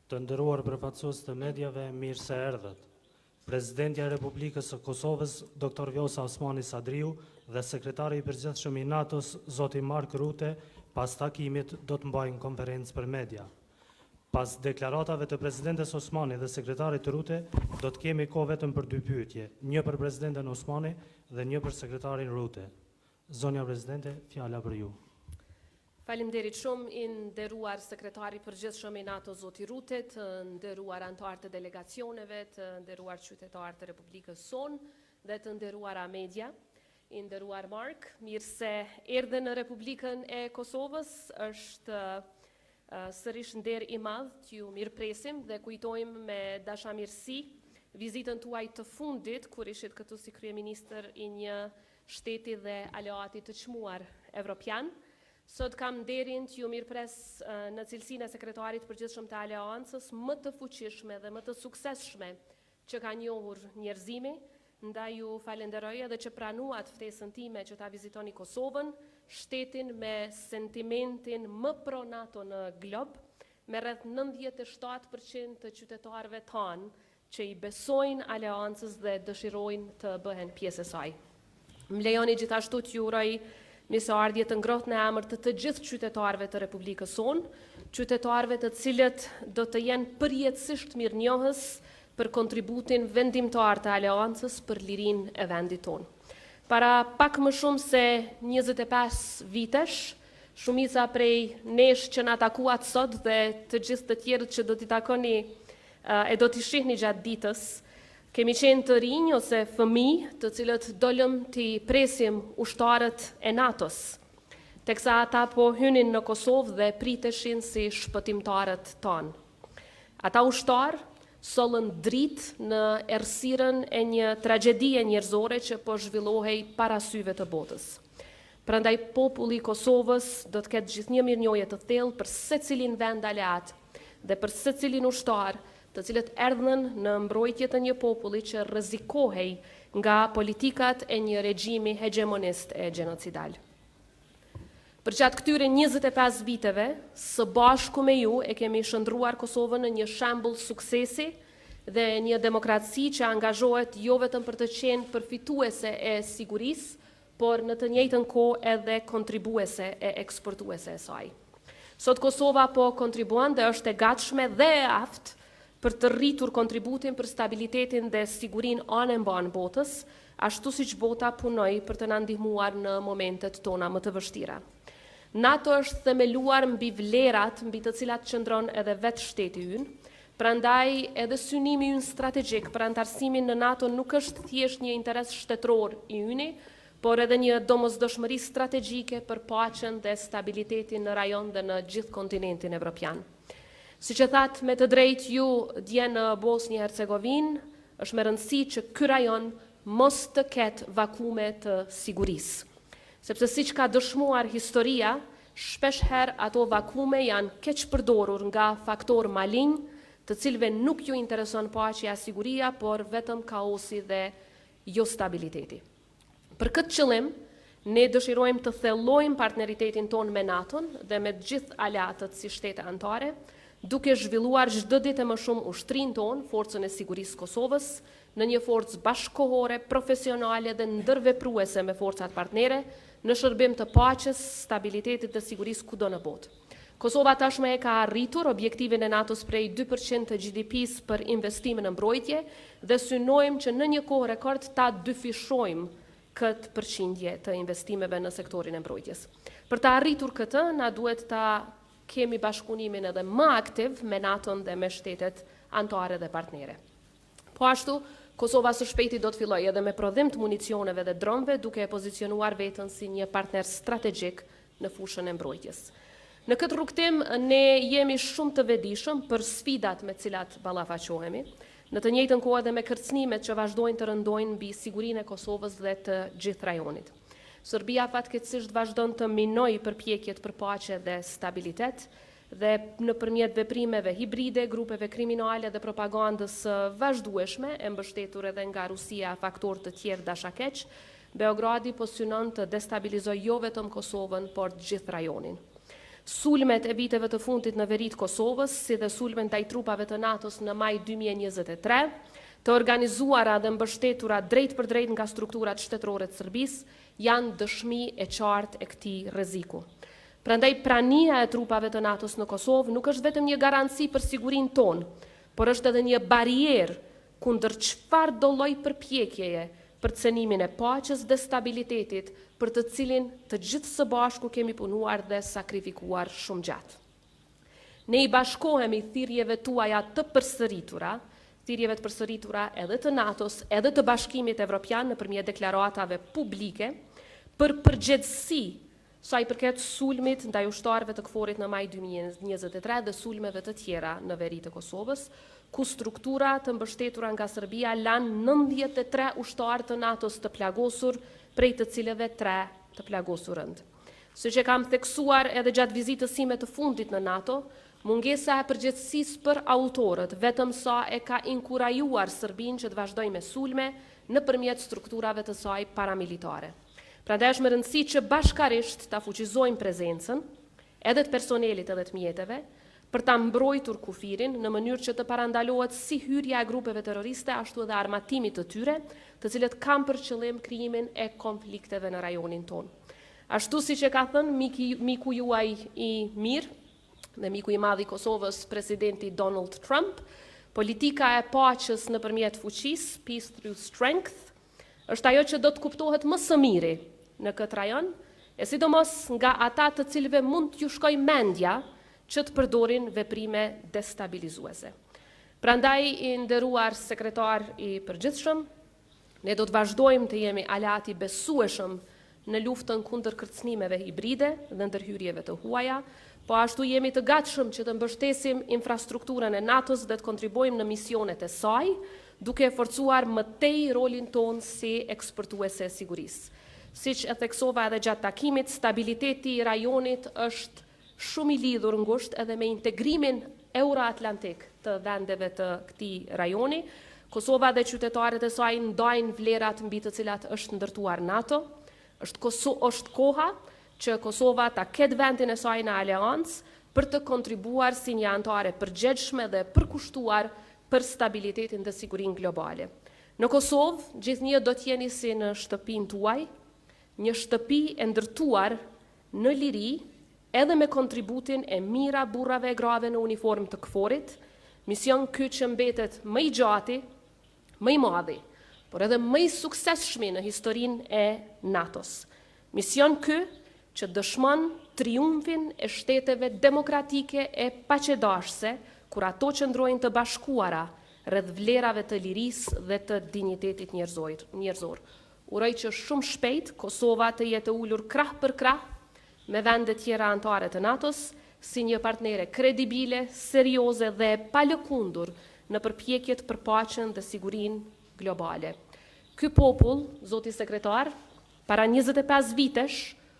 Të nderuar përfaqësues të mediave, mirë se erdhët. Presidentja e Republikës së Kosovës, Dr. Vjosa Osmani Sadriu dhe sekretari i përgjithshëm i NATO-s, zoti Mark Rutte, pas takimit do të mbajnë konferencë për media. Pas deklaratave të presidentes Osmani dhe sekretarit Rutte, do të kemi kohë vetëm për 2 pyetje, një për presidenten Osmani dhe një për sekretarin Rutte. Zonja Presidente, fjala për ju. Faleminderit shumë i nderuar sekretari përgjithshëm i NATO zoti Rutte, të nderuar anëtarë të delegacioneve, të nderuar qytetarë të Republikës sonë dhe të nderuara media. I nderuar Mark, mirë se erdhe në Republikën e Kosovës, është sërish nder i madh t'ju mirëpresim dhe kujtojmë me dashamirësi vizitën tuaj të fundit kur ishit këtu si kryeministër i një shteti dhe aleati të çmuar evropian. Sot kam nderin t'ju mirëpres në cilësinë e sekretarit përgjithshëm të aleancës më të fuqishme dhe më të suksesshme që ka njohur njerëzimi, ndaj ju falenderoj edhe që pranuat ftesën time që ta vizitoni Kosovën, shtetin me sentimentin më pro NATO në glob, me rreth 97% të qytetarëve tanë që i besojnë aleancës dhe dëshirojnë të bëhen pjesë e saj. Më lejoni gjithashtu t'ju uroj mirëseardhje të ngrohtë në emër të gjithë qytetarëve të Republikës sonë, qytetarëve të cilët do të jenë përjetësisht mirënjohës për kontributin vendimtar të aleancës për lirinë e vendit tonë. Para pak më shumë se 25 vitesh, shumica prej nesh që na takuat sot dhe të gjithë të tjerët që do t'i takoni e do t'i shihni gjatë ditës, kemi qenë të rinj ose fëmijë të cilët dolëm t'i presim ushtarët e NATO-s, teksa ata po hynin në Kosovë dhe priteshin si shpëtimtarët tanë. Ata ushtarë sollën dritë në errësirën e një tragjedie njerëzore që po zhvillohej para syve të botës. Prandaj populli i Kosovës do të ketë gjithnjë mirënjohje të thellë për secilin vend aleat dhe për secilin ushtar të cilët erdhën në mbrojtje të një populli që rrezikohej nga politikat e një regjimi hegemonist e genocidal. Për gjatë këtyre 25 viteve, së bashku me ju e kemi shndruar Kosovën në një shembull suksesi dhe një demokraci që angazhohet jo vetëm për të qenë përfituese e sigurisë, por në të njëjtën kohë edhe kontribuese e eksportuese e saj. Sot Kosova po kontribuan dhe është e gatshme dhe e aftë për të rritur kontributin për stabilitetin dhe sigurinë anë mbi anë botës, ashtu siç bota punoi për të na ndihmuar në momentet tona më të vështira. NATO është themeluar mbi vlerat mbi të cilat qëndron edhe vetë shteti ynë, prandaj edhe synimi ynë strategjik për antarësimin në NATO nuk është thjesht një interes shtetëror i yni, por edhe një domosdoshmëri strategjike për paqen dhe stabilitetin në rajon dhe në gjithë kontinentin evropian. Si që thatë me të drejt ju dje në Bosnjë Hercegovinë, është me rëndësi që ky rajon mos të ketë vakume të sigurisë. Sepse siç ka dëshmuar historia, shpesh herë ato vakume janë keq përdorur nga faktor malign, të cilëve nuk ju intereson paqja, siguria, por vetëm kaosi dhe jo stabiliteti. Për këtë qëllim, ne dëshirojmë të thellojmë partneritetin ton me NATO-n dhe me gjithë aleatët si shtete anëtare, duke zhvilluar çdo ditë më shumë ushtrinë tonë, forcën e sigurisë Kosovës, në një forcë bashkëkohore, profesionale dhe ndërvepruese me forcat partnere, në shërbim të paqes, stabilitetit dhe sigurisë kudo në botë. Kosova tashmë e ka arritur objektivin e NATO-s prej 2% të GDP-s për investimin në mbrojtje dhe synojmë që në një kohë rekord ta dyfishojmë këtë përqindje të investimeve në sektorin e mbrojtjes. Për ta arritur këtë, na duhet ta kemi bashkëpunimin edhe më aktiv me NATO-n dhe me shtetet anëtare dhe partnere. Po ashtu, Kosova së shpejti do të fillojë edhe me prodhim të municioneve dhe dronëve, duke e pozicionuar veten si një partner strategjik në fushën e mbrojtjes. Në këtë rrugtim, ne jemi shumë të vetëdijshëm për sfidat me të cilat ballafaqohemi, në të njëjtën kohë edhe me kërcënimet që vazhdojnë të rëndojnë mbi sigurinë e Kosovës dhe të gjithë rajonit. Serbia fatkeqësisht vazhdon të minojë përpjekjet për paqe dhe stabilitet dhe nëpërmjet veprimeve hibride, grupeve kriminale dhe propagandës vazhdueshme e mbështetur edhe nga Rusia faktorë të tjerë dashakeq, Beogradi po synon të destabilizojë jo vetëm Kosovën, por të gjithë rajonin. Sulmet e viteve të fundit në veri të Kosovës, si dhe sulmet ndaj trupave të NATO-s në maj 2023, të organizuara dhe mbështetura drejt për drejt nga strukturat shtetërore të Serbisë, janë dëshmi e qartë e këtij rreziku. Prandaj prania e trupave të NATO-s në Kosovë nuk është vetëm një garanci për sigurinë tonë, por është edhe një barierë kundër çfarëdo lloj përpjekjeje për cënimin e paqes dhe stabilitetit, për të cilin të gjithë së bashku kemi punuar dhe sakrifikuar shumë gjatë. Ne i bashkohemi thirrjeve tuaja të përsëritura, thirrjeve të përsëritura edhe të NATO-s, edhe të Bashkimit Evropian nëpërmjet deklaratave publike, për përgjegjësi sa i përket sulmit ndaj ushtarëve të KFOR-it në maj 2023 dhe sulmeve të tjera në veri të Kosovës, ku struktura të mbështetura nga Serbia lanë 93 ushtarë të NATO-s të plagosur, prej të cilëve 3 të plagosur rënd. Siç e kam theksuar edhe gjatë vizitës sime të fundit në NATO, mungesa e përgjegjësisë për autorët vetëm sa e ka inkurajuar Serbinë që të vazhdojë me sulme nëpërmjet strukturave të saj paramilitare. Prandaj është më rëndësi që bashkarisht ta fuqizojmë prezencën edhe të personelit edhe të mjeteve për ta mbrojtur kufirin në mënyrë që të parandalohet si hyrja e grupeve terroriste ashtu edhe armatimit të tyre, të cilët kanë për qëllim krijimin e konflikteve në rajonin tonë. Ashtu siç e ka thënë miku juaj i mirë dhe miku i madh i Kosovës, presidenti Donald Trump, politika e paqes nëpërmjet fuqisë, peace through strength, është ajo që do të kuptohet më së miri në këtë rajon, e sidomos nga ata të cilëve mund t'ju shkojë mendja që të përdorin veprime destabilizuese. Prandaj, i nderuar sekretar i përgjithshëm, ne do të vazhdojmë të jemi aleati besueshëm në luftën kundër kërcënimeve hibride dhe ndërhyrjeve të huaja, po ashtu jemi të gatshëm që të mbështesim infrastrukturën e NATO-s dhe të kontribuojmë në misionet e saj, duke forcuar më tej rolin tonë si eksportuese e sigurisë. Siç e theksova edhe gjatë takimit, stabiliteti i rajonit është shumë i lidhur ngushtë edhe me integrimin euro-atlantik të vendeve të këtij rajoni. Kosova dhe qytetarët e saj ndajnë vlerat mbi të cilat është ndërtuar NATO. Është koha që Kosova ta ketë vendin e saj në aleancë për të kontribuar si një anëtare përgjegjshme dhe përkushtuar për stabilitetin dhe sigurinë globale. Në Kosovë, gjithnjë do të jeni si në shtëpinë tuaj, një shtëpi e ndërtuar në liri, edhe me kontributin e mira burrave e grave në uniform të KFOR-it, mision ky që mbetet më i gjati, më i madhi, por edhe më i suksesshëm në historinë e NATO-s. Mision ky që dëshmon triumfin e shteteve demokratike e paqedashse, kur ato qëndrojnë të bashkuara rreth vlerave të lirisë dhe të dinjitetit njerëzor. Uroj që shumë shpejt Kosova të jetë ulur krah për krah me vende tjera anëtare të NATO-s, si një partnere kredibile, serioze dhe pa lëkundur në përpjekjet për paqen dhe sigurinë globale. Ky popull, zoti sekretar, para 25 vitesh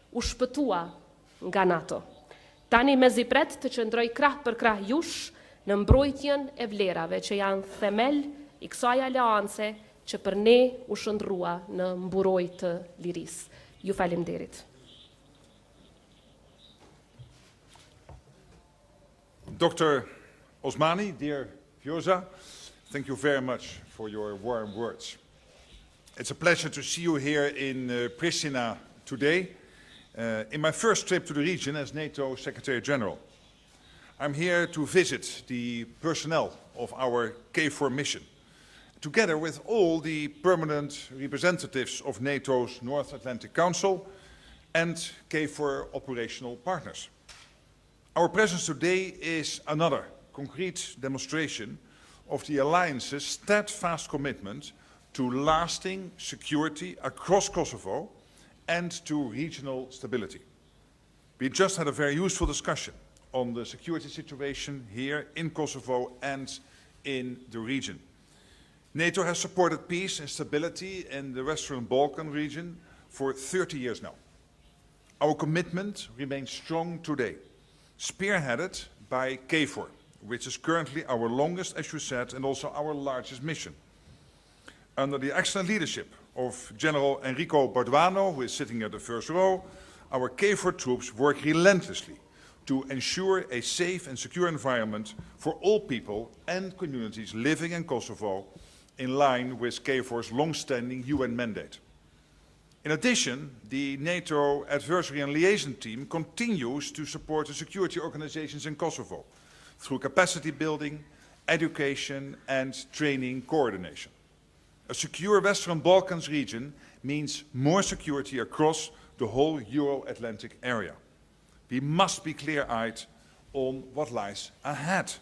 u shpëtua nga NATO. Tani mezi pret të qëndroj krah për krah jush në mbrojtjen e vlerave që janë themel i kësaj aleance që për ne u shndrua në mburojtje të lirisë. Ju faleminderit. Dr. Osmani, dear Vjosa, thank you very much for your warm words. It's a pleasure to see you here in Pristina today, in my first trip to the region as NATO Secretary General. I'm here to visit the personnel of our KFOR mission, together with all the permanent representatives of NATO's North Atlantic Council and KFOR operational partners. Our presence today is another concrete demonstration of the Alliance's steadfast commitment to lasting security across Kosovo and to regional stability. We just had a very useful discussion on the security situation here in Kosovo and in the region. NATO has supported peace and stability in the Western Balkan region for 30 years now. Our commitment remains strong today, spearheaded by KFOR, which is currently our longest, as you said, and also our largest mission. Under the excellent leadership of General Enrico Barduano, who is sitting at the first row, our KFOR troops work relentlessly to ensure a safe and secure environment for all people and communities living in Kosovo in line with KFOR's long-standing UN mandate. In addition, the NATO Advisory and Liaison Team continues to support the security organizations in Kosovo through capacity building, education and training coordination. A secure Western Balkans region means more security across the whole Euro-Atlantic area. We must be clear-eyed on what lies ahead.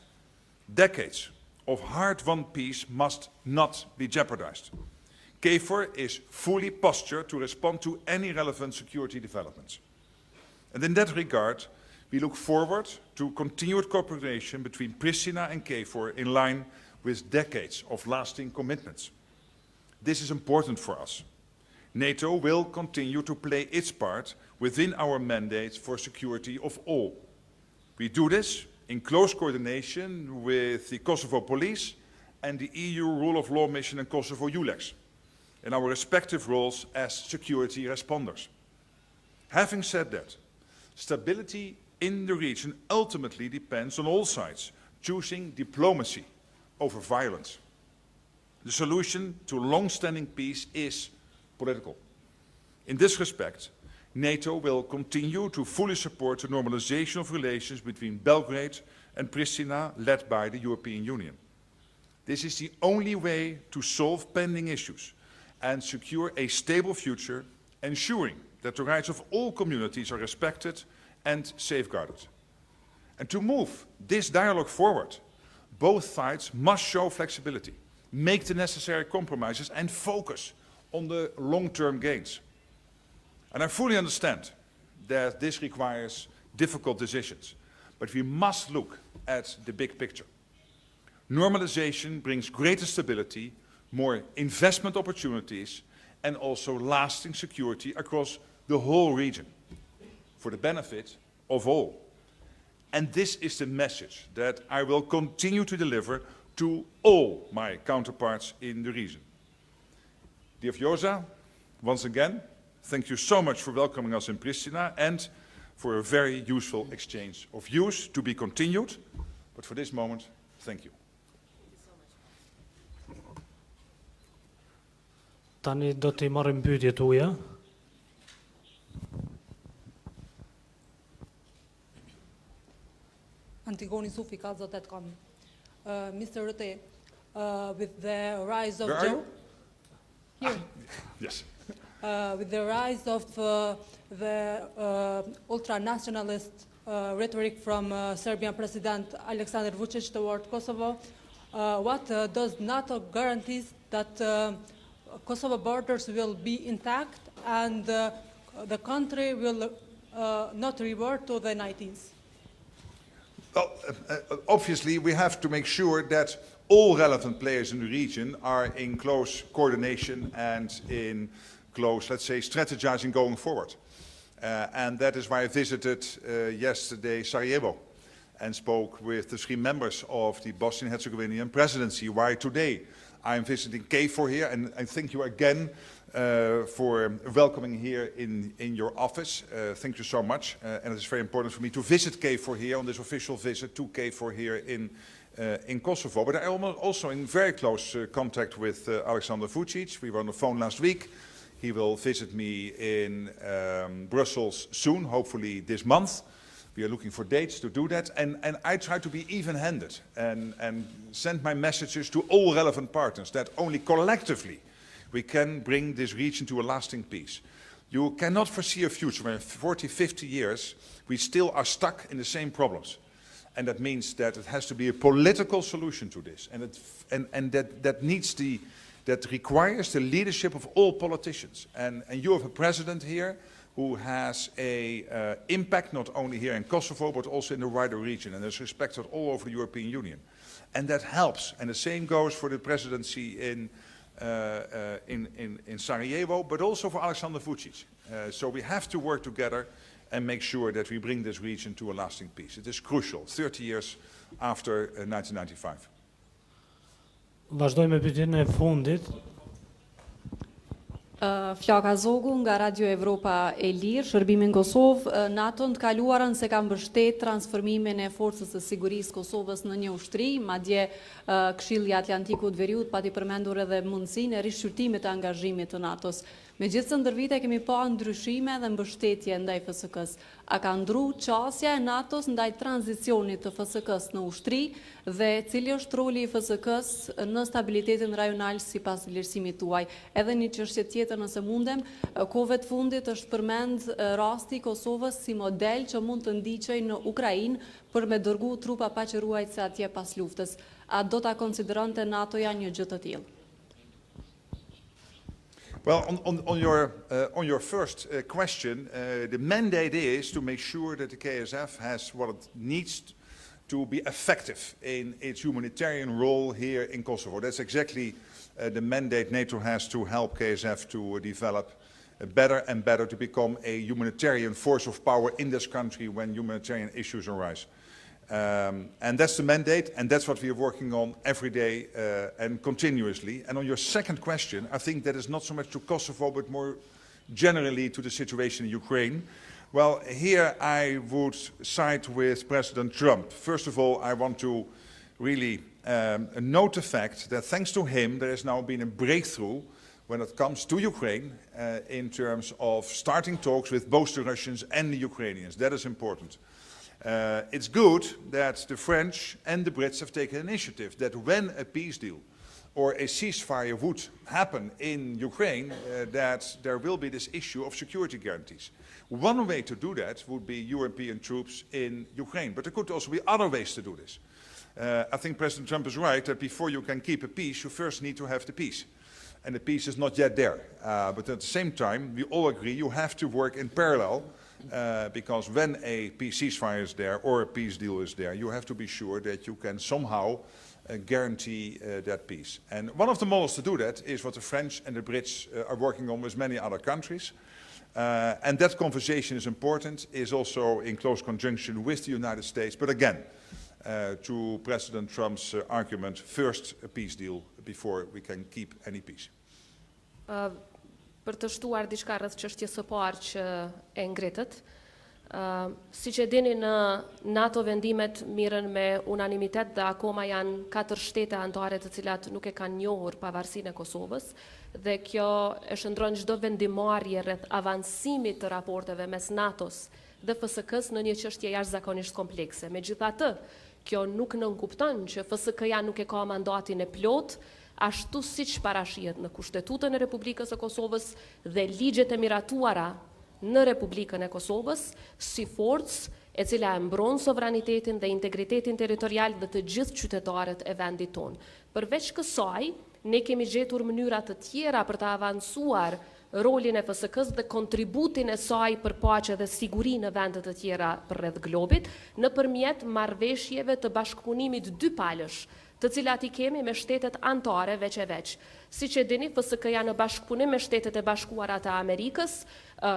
Decades of hard-won peace must not be jeopardized. KFOR is fully postured to respond to any relevant security developments. And in that regard, we look forward to continued cooperation between Pristina and KFOR in line with decades of lasting commitments. This is important for us. NATO will continue to play its part within our mandate for security of all. We do this in close coordination with the Kosovo Police and the EU Rule of Law Mission in Kosovo, EULEX, in our respective roles as security responders. Having said that, stability in the region ultimately depends on all sides choosing diplomacy over violence. The solution to long-standing peace is political. In this respect, NATO will continue to fully support the normalization of relations between Belgrade and Pristina, led by the European Union. This is the only way to solve pending issues and secure a stable future, ensuring that the rights of all communities are respected and safeguarded. And to move this dialogue forward, both sides must show flexibility, make the necessary compromises and focus on the long-term gains. And I fully understand that this requires difficult decisions, but we must look at the big picture. Normalization brings greater stability, more investment opportunities, and also lasting security across the whole region, for the benefit of all. And this is the message that I will continue to deliver to all my counterparts in the region. Dear Vjosa, once again, thank you so much for welcoming us in Pristina and for a very useful exchange of views to be continued. But for this moment, thank you. Tani do t'i marrim pyetje tuaja. Antigoni Sufi, Kalzo.com. Mr. Rutte, with the rise of Where are you? Here. Yes. With the rise of the ultra-nationalist rhetoric from Serbian President Aleksandar Vučić toward Kosovo, what does NATO guarantees that Kosovo borders will be intact and the country will not revert to the 90s? Well, obviously, we have to make sure that all relevant players in the region are in close coordination and in close, let's say, strategizing going forward. And that is why I visited yesterday Sarajevo and spoke with the 3 members of the Bosnian-Herzegovinian presidency, why today I'm visiting KFOR here, and I thank you again for welcoming here in your office. Thank you so much. And it's very important for me to visit KFOR here on this official visit to KFOR here in Kosovo. But I'm also in very close contact with Aleksandar Vučić. We were on the phone last week. He will visit me in Brussels soon, hopefully this month. We are looking for dates to do that. And I try to be even-handed and send my messages to all relevant partners that only collectively we can bring this region to a lasting peace. You cannot foresee a future where in 40, 50 years we still are stuck in the same problems. And that means that it has to be a political solution to this. And that requires the leadership of all politicians. And you have a president here who has an impact not only here in Kosovo, but also in the wider region, and is respected all over the European Union. And that helps. And the same goes for the presidency in Sarajevo, but also for Aleksandar Vučić. So we have to work together and make sure that we bring this region to a lasting peace. It is crucial, 30 years after 1995. Vazhdoj me pyetjen e fundit. Flaka Zogu nga Radio Evropa e Lirë, shërbimin Kosovë, NATO-n të kaluarën se ka mbështet transformimin e forcës së sigurisë Kosovës në një ushtri, madje Këshilli i Atlantikut Veriut pati përmendur edhe mundësinë e rishqyrtimit të angazhimit të NATO-s. Megjithëse ndër vite kemi pa ndryshime dhe mbështetje ndaj FSK-s. A ka ndru qasja e NATO-s ndaj tranzicionit të FSK-s në ushtri dhe cili është roli i FSK-s në stabilitetin rajonal sipas vlerësimit tuaj? Edhe një çështje tjetër nëse mundem, kohëve të fundit është përmend rasti i Kosovës si model që mund të ndiqej në Ukrainë për me dërgu trupa paqëruajtëse atje pas luftës. A do ta konsideronte NATO-ja një gjë të tillë? Well, on your first question, the mandate is to make sure that the KSF has what it needs to be effective in its humanitarian role here in Kosovo. That's exactly the mandate NATO has to help KSF to develop better and better to become a humanitarian force of power in this country when humanitarian issues arise. And that's the mandate, and that's what we are working on every day and continuously. And on your second question, I think that is not so much to Kosovo, but more generally to the situation in Ukraine. Well, here I would side with President Trump. First of all, I want to really note the fact that thanks to him, there has now been a breakthrough when it comes to Ukraine in terms of starting talks with both the Russians and the Ukrainians. That is important. It's good that the French and the Brits have taken initiative that when a peace deal or a ceasefire would happen in Ukraine, that there will be this issue of security guarantees. One way to do that would be European troops in Ukraine, but there could also be other ways to do this. I think President Trump is right that before you can keep a peace, you first need to have the peace. And the peace is not yet there. But at the same time, we all agree you have to work in parallel because when a peace ceasefire is there or a peace deal is there, you have to be sure that you can somehow guarantee that peace. And one of the models to do that is what the French and the Brits are working on with many other countries. And that conversation is important, is also in close conjunction with the United States. But again, to President Trump's argument, first a peace deal before we can keep any peace. Për të shtuar diçka rreth çështjes së parë që e ngritët, siç e dini në NATO vendimet mirën me unanimitet dhe akoma janë 4 shtete anëtare të cilat nuk e kanë njohur pavarësinë e Kosovës dhe kjo e shndron çdo vendimarrje rreth avancimit të raporteve mes NATO-s dhe FSK-s në një çështje jashtëzakonisht komplekse. Megjithatë, kjo nuk nënkupton që FSK-ja nuk e ka mandatin e plotë ashtu siç parashihet në Kushtetutën e Republikës së Kosovës dhe ligjet e miratuara në Republikën e Kosovës si forcë e cila e mbron sovranitetin dhe integritetin territorial dhe të gjithë qytetarët e vendit tonë. Përveç kësaj, ne kemi gjetur mënyra të tjera për të avancuar rolin e FSK-s dhe kontributin e saj për paqe dhe siguri në vende të tjera përreth globit nëpërmjet marrëveshjeve të bashkëpunimit dypalësh, të cilat i kemi me shtetet anëtare veç e veç. Siç e dini, FSK-ja në bashkëpunim me Shtetet e Bashkuara të Amerikës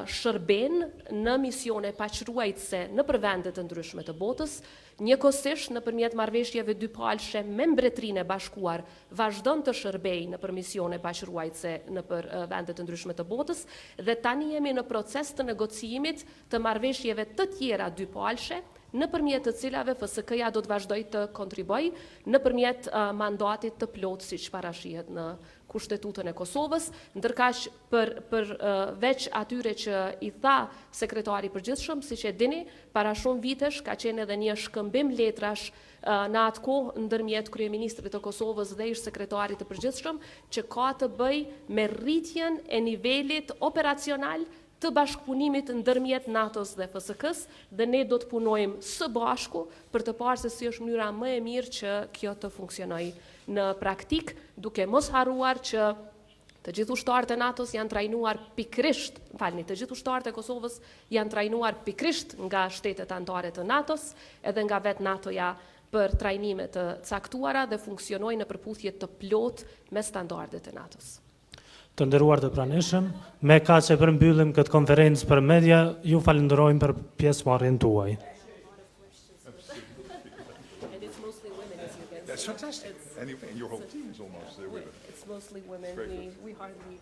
shërben në misione paqëruajtëse nëpër vende të ndryshme të botës, njëkohësisht nëpërmjet marrëveshjeve dypalëshe me Mbretërinë e Bashkuar vazhdon të shërbejë nëpër misione paqëruajtëse nëpër vende të ndryshme të botës dhe tani jemi në proces të negocimit të marrëveshjeve të tjera dypalëshe nëpërmjet të cilave FSK-ja do të vazhdojë të kontribuojë nëpërmjet mandatit të plotë siç parashihet në Kushtetutën e Kosovës, ndërkaq për veç atyre që i tha sekretari i përgjithshëm, siç e dini, para shumë vitesh ka qenë edhe një shkëmbim letrash në atë kohë ndërmjet kryeministrit të Kosovës dhe ish sekretarit të përgjithshëm që ka të bëjë me rritjen e nivelit operacional të bashkëpunimit ndërmjet NATO-s dhe FSK-s dhe ne do të punojmë së bashku për të parë se si është mënyra më e mirë që kjo të funksionojë në praktik, duke mos harruar që të gjithë ushtarët e NATO-s janë trajnuar pikërisht, të gjithë ushtarët e Kosovës janë trajnuar pikërisht nga shtetet anëtare të NATO-s, edhe nga vetë NATO-ja për trajnime të caktuara dhe funksionojnë në përputhje të plotë me standardet e NATO-s. Të nderuar të pranishëm, me kaq e përmbyllim këtë konferencë për media, ju falenderojmë për pjesëmarrjen tuaj. That's fantastic. Anyway, your whole team is almost women. It's mostly women. We hardly